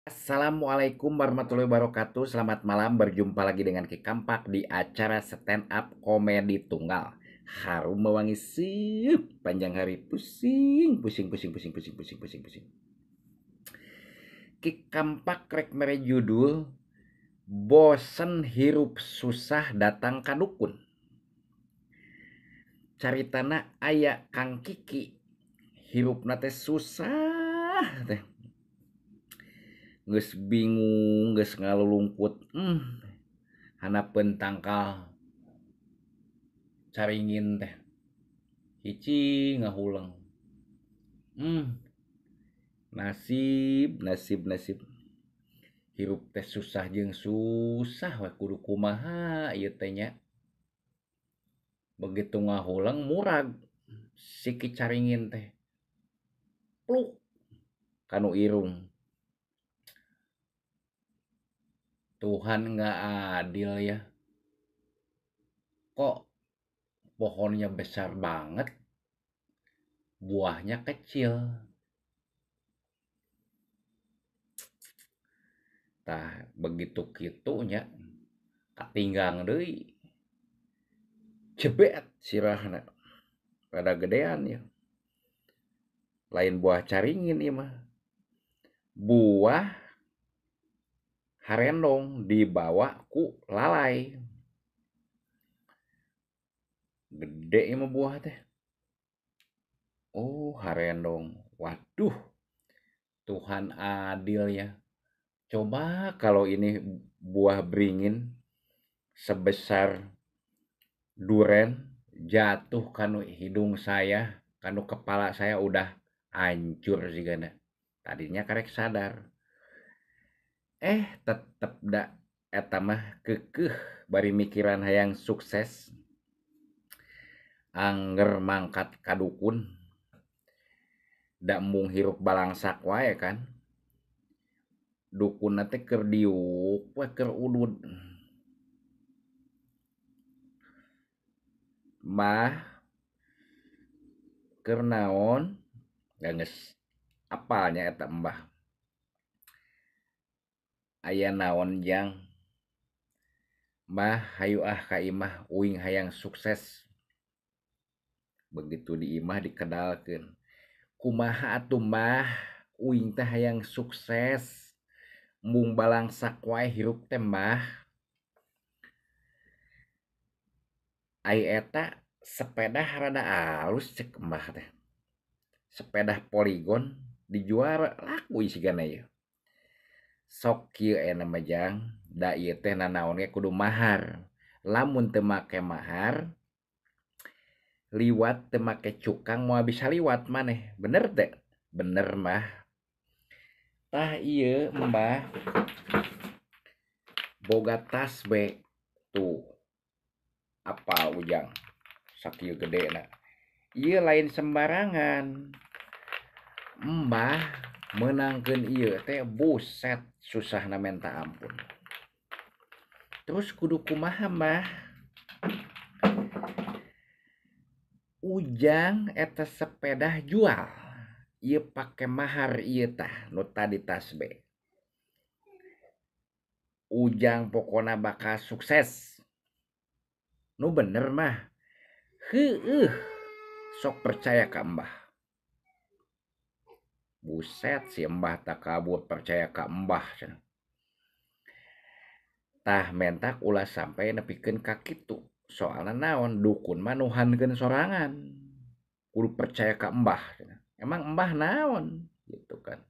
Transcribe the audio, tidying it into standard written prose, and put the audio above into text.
Assalamualaikum warahmatullahi wabarakatuh. Selamat malam, berjumpa lagi dengan Ki Kampak di acara stand up komedi tunggal. Harum mewangi sip, panjang hari pusing, pusing, pusing, pusing, pusing, pusing, pusing, pusing. Ki Kampak rek mere judul bosen hirup susah datang ka dukun. Caritana aya Kang Kiki, hirupna teh susah teh. Geus bingung, geus ngalulungkut. Hanapeun tangkal caringin teh hiji ngahuleng. Nasib nasib nasib hirup teh susah jeung susah we kudu kumaha ieu teh nya. Begitu ngahuleng murag siki caringin teh pluk kanu irung. Tuhan nggak adil ya, kok pohonnya besar banget buahnya kecil. Tah begitu kitu nya katinggang deui jebet sirahna rada gedean ya, lain buah caringin ieu mah buah harendong dibawa ku lalai. Gede ieu mah buah teh. Oh, harendong. Waduh, Tuhan adil ya. Coba kalau ini buah beringin sebesar duren jatuh kanu hidung saya, kanu kepala saya udah hancur sigana. Tadinya karek sadar. Tetep da eta mah keukeuh bari mikiran hayang sukses. Angger mangkat ka dukun. Da mung hirup balangsak wae kan. Dukunna teh keur diuk we keur udud. Mbah, keur naon? Geus apalnya eta Mbah. Aya naon jang? Mbah, hayu ka imah uing hayang sukses. Begitu di imah dikedalkeun. Kumaha atuh Mbah? Uing teh hayang sukses. Mung balangsak wae hirup teh Mbah. Ai eta sepeda rada alus cek Mbah teh. Sepeda Polygon dijual laku sigana ieu. Sok kieu aya mah jang, da ieu teh nanaon ge kudu mahar. Lamun teu make mahar, liwat teu make cukang moal bisa liwat maneh. Bener teu? Bener Mbah. Tah ieu Mbah boga tas we tuh. Apal ujang sakieu gedena. Ieu lain sembarangan. Mbah meunangkeun ieu teh buset susahna minta ampun. Terus kudu kumaha Mbah? Ujang eta sepeda jual. Ieu pake mahar ieu tah nu tadi tas be. Ujang pokona bakal sukses. Nu bener mah. Heueuh. Sok percaya ka Mbah. Buset si Mbah tak kabur percaya ka Mbah. Tah mentak ulah sampai nepikeun ka kitu. Soalna naon dukun mah nuhankeun sorangan. Kudu percaya ka Mbah. Emang Mbah naon gitu kan.